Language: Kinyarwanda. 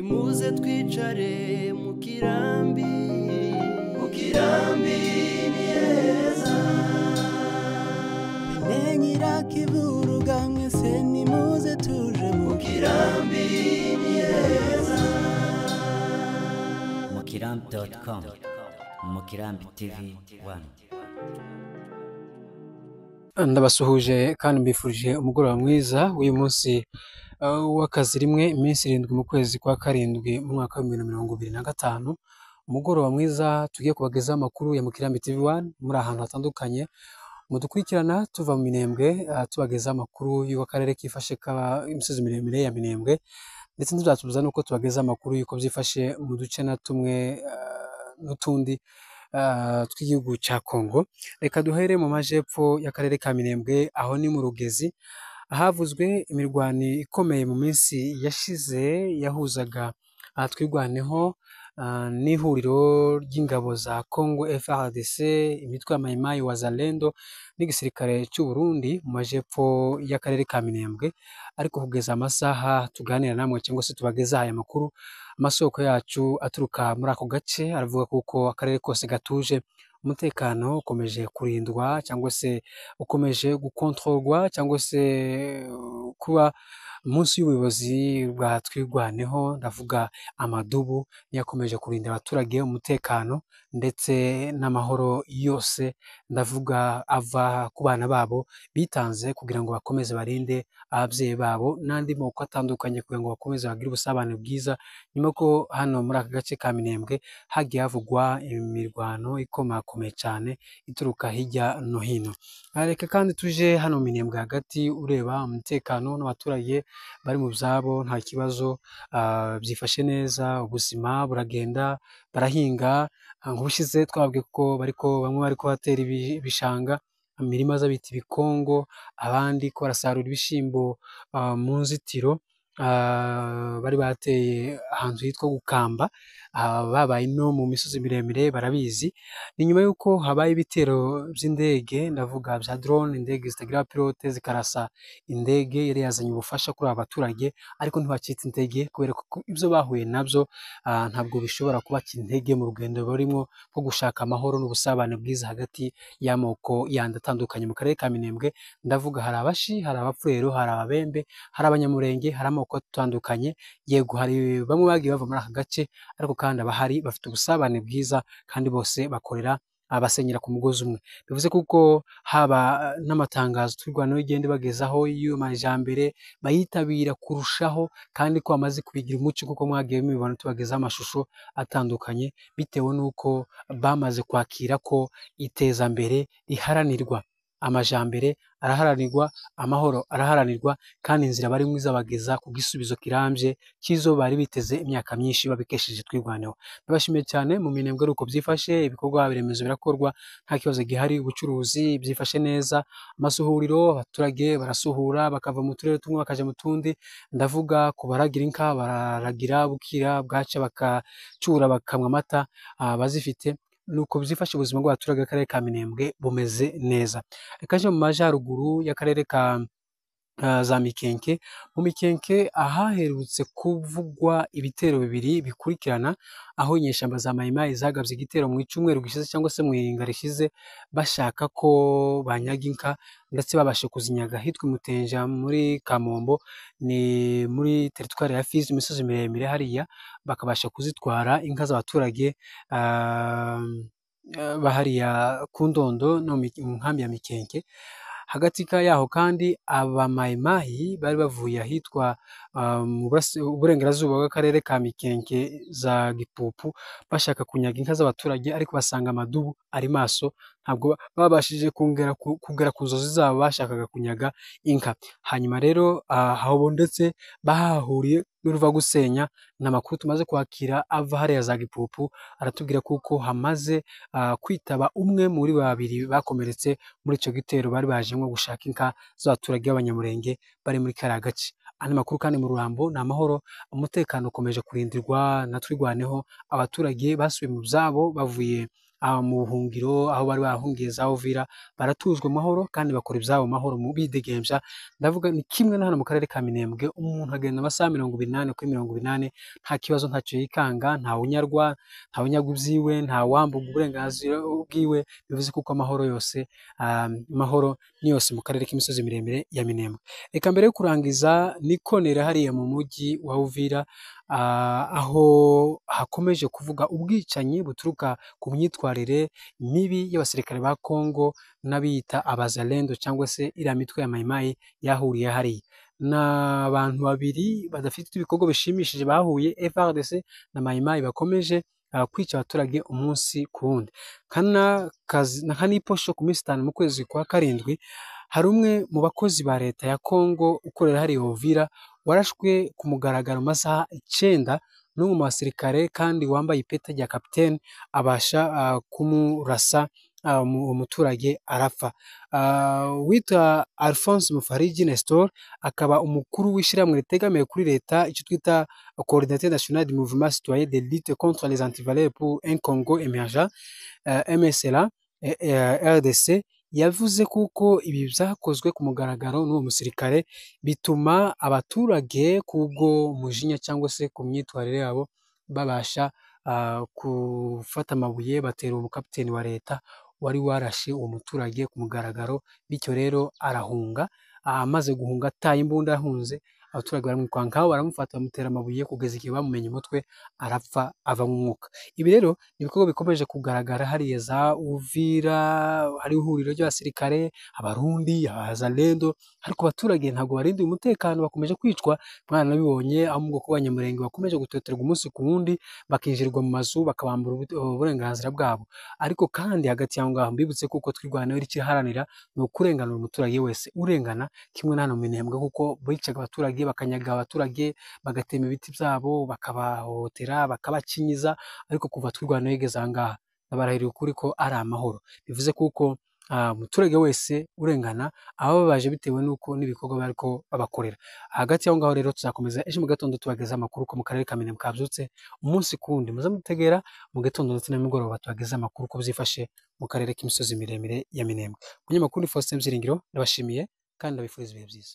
nimuze twicare mu kirambi ni heza bimenyera kivuruga mwese nimuze tuje mu kirambi ni heza mukirambi.com Mukirambi TV 1. Ndabasuhuje kandi mbifurije umugoroba mwiza w'uyu munsi w'akazi rimwe iminsi 7 mu kwezi kwa karindwi mu mwaka wa 2025. Umugoroba mwiza tugiye kubagezaho amakuru ya Mukirambi TV 1 muri ahantu hatandukanye mudukurikirana tuva mu Minembwe, tubagezaho amakuru y'akarere kifashe imisozi miremire ya Minembwe, ndetse ntuzatubuza nuko tubagezaho amakuru y'uko byifashe mu duce na tumwe n'utundi tw'igihugu cya Kongo. Reka duhere mu majepfo y'akarere ka Minembwe, aho ni mu Rugezi ahavuzwe imirwano ikomeye mu minsi yashize yahuzaga twirwaneho n'ihuriro ry'ingabo za Congo FARDC, imitwe ya Mai Mai Wazalendo n'igisirikare cy'u Burundi mu majepfo y'akarere ka Minembwe. Ariko kugeza amasaha tuganira namwe cyangwa se tubageza aya makuru, amasoko yacu aturuka muri ako gace aravuga kuko akarere kose gatuje, umutekano ukomeje kurindwa cyangwa se ukomeje gukontorwa cyangwa se kuba munsi y'ubuyobozi bwa twirwaneho, ndavuga amadubu yakomeje kurinda abaturage umutekano ndetse n'amahoro yose, ndavuga ava ku bana babo bitanze kugira ngo bakomeze barinde ababyeyi babo n'andi moko atandukanye kugira ngo bakomeze bagire ubusabane bwiza, nyuma ko hano muri aka gace ka Minembwe hagiye havugwa imirwano ikomakomeye cyane ituruka hirya no hino. Reka kandi tuje hano Minembwe hagati, ureba umutekano n'abaturage bari mu byabo nta kibazo, byifashe neza, ubuzima buragenda, barahinga. Nk'ubushize twababwiye ko bamwe bariko batera ibishanga, imirima z'abita ibikongo, abandi ko barasarura ibishimbo mu nzitiro bari bateye ahantu hitwa Gukamba, babaye no mu misozi miremire barabizi. Ni nyuma y'uko habaye ibitero by'indege, ndavuga bya drone, indege zitagira pilote zikarasa indege yari yazanye ubufasha kuri aba baturage, ariko ntibacitse intege kubera ko ibyo bahuye nabyo ntabwo bishobora kubaca intege mu rugendo barimo rwo gushaka amahoro n'ubusabane bwiza hagati y'amoko yandi atandukanye mu karere ka Minembwe. Ndavuga hari Abashi, hari Abapfurero, hari Ababembe, hari Abanyamurenge, hari amoko atandukanye. Yego hari bamwe bagiye bava muri aka gace, ariko kandi abahari bafite ubusabane bwiza kandi bose bakorera abasenyera ku mugozi umwe. Bivuze kuko haba n'amatangazo twirwanaho igenda bagezaho iyo majambere bayitabira kurushaho, kandi ko bamaze kubigira umuco kuko mwagiye mubibona tubagezaho amashusho atandukanye, bitewe n'uko bamaze kwakira ko itezambere riharanirwa, amajambere araharanirwa, amahoro araharanirwa, kandi inzira barimo izabageza ku gisubizo kirambye cy'izo bari biteze imyaka myinshi babikesheje twirwaneho. Ndabashimiye cyane. Mu Minembwe uko byifashe, ibikorwa biremezo birakorwa nta kibazo gihari, ubucuruzi byifashe neza, amasuhuriro abaturage barasuhura bakava mu turere tumwe bakaja mu tundi, ndavuga ku baragira inka bararagira bukira bwaca bakacura bakamwa amata bazifite. Nuko byifashe ubuzima bw'abaturage b'akarere ka Minembwe bumeze neza. Reka nje mu majyaruguru y'akarere ka za Mikenke. Mu Mikenke ahaherutse kuvugwa ibitero bibiri bikurikirana, aho inyeshyamba za Mai Mai zagabye igitero mu icumweru gishize cyangwa se mu ihinga rishize, bashaka ko banyaga inka ndetse babashe kuzinyaga hitwa Mutenja muri Kamombo, ni muri teritwari ya Fizi, imisozi miremire hariya, bakabasha kuzitwara inka z'abaturage bahariya ku Ndondo no mu nkambi ya Mikenke. Hagati yaho kandi aba Mai Mai bari bavuye ahitwa mu burengerazuba bw'akarere ka Mikenke za Gipupu, bashaka kunyaga inka z'abaturage, ariko basanga amadubu ari maso, ntabwo babashije kugera ku nzozi zabo bashakaga kunyaga inka. Hanyuma rero aho ndetse bahahuriye n'uruva gusenya. N'amakuru tumaze kwakira ava hariya za Gipupu, aratubwira kuko hamaze kwitaba umwe muri babiri bakomeretse muri icyo gitero bari baje nko gushaka inka z'abaturage b'Abanyamurenge bari muri kariya gace. Andi makuru kandi mu Rurambo ni amahoro, umutekano ukomeje kurindirwa na twirwaneho, abaturage basubiye mu byabo bavuye mu buhungiro aho bari bahungiye za Uvira baratuzwe mahoro kandi bakora ibyabo mahoro mu bidegembya. Ndavuga ni kimwe na hano mu karere ka Minembwe, umuntu agenda amasaha 28 kuri 28 nta kibazo, ntacyo yikanga, nta unyarwa, nta unyagwa ibyiwe, nta wambuga uburenganzira bwiwe. Bivuze kuko amahoro yose amahoro ni yose mu karere k'imisozi miremire ya Minembwe. Reka mbere yo kurangiza nikonera hariya mu mujyi wa Uvira, aho hakomeje kuvuga ubwicanyi buturuka ku myitwarire mibi y'abasirikare ba Kongo n'abiyita abazalendo cyangwa se iriya mitwe ya mayimayi yahuriye hariya. N'abantu babiri badafite ibikorwa bishimishije bahuye, FARDC na mayimayi bakomeje kwica abaturage umunsi ku wundi. Kaniposho ku minsi 5 mu kwezi kwa karindwi, hari umwe mu bakozi ba leta ya Kongo ukorera hariya Uvira warashwe ku mugaragaro masaha 9 n'umwe mu basirikare kandi wambaye ipeta rya kapitene abasha kumurasa umuturage arapfa. Witwa Alphonse Mufariji Nestor akaba umukuru w'ishyirahamwe ritegamiye kuri leta icyo twita Coordinateur National du Mouvement Citoyen de Lutte contre les Antivaleurs pour un Congo Émergent MSLA RDC, yavuze kuko ibi byakozwe ku mugaragaro n'uwo musirikare bituma abaturage kubwo mujinya cyangwa se ku myitwarire yabo babasha gufata amabuye batera umukapiteni wa leta wari warashe uwo muturage ku mugaragaro, bityo rero arahunga. Amaze guhunga ataye imbunda yahunze, abaturage baramwikwanga, baramufata bamutera amabuye kugeza igihe bamumenye umutwe arapfa ava mu mwuka. Ibi rero ni ibikorwa bikomeje kugaragara hariya za Uvira, hari ihuriro ry'abasirikare abarundi abazalendo, ariko abaturage ntabwo barindiye umutekano, bakomeje kwicwa. Mwana nabibonye aho mu bwoko bw'abanyamurenge bakomeje gutoterwa umunsi ku wundi, bakinjirwa mu mazu bakabambura uburenganzira bwabo. Ariko kandi hagati y'aho ngaho mbibutse kuko twirwanaho irikiharanira ni ukurenganura umuturage wese urengana, kimwe na hano mu Minembwe kuko bicaga abaturage, bakanyaga abaturage, bagatema ibiti byabo, bakabahohotera, bakabakinyiza. Ariko kuva twirwanaho igeze aha ngaha ndabarahiriye ukuri ko ari amahoro. Bivuze kuko umuturage wese urengana ababaje bitewe n'uko n'ibikorwa bariko babakorera. Hagati y'aho ngaho rero tuzakomeza ejo mu gatondo tubageza amakuru ko mu karere ka Minembwe kabyutse umunsi kundi, muze mutegera mu gatondo ndetse na nimugoroba tubageza amakuru ko byifashe mu karere k'imisozi miremire ya Minembwe. Umunyamakuru Faustin Byiringiro ndabashimiye kandi ndabifuriza ibihe byiza.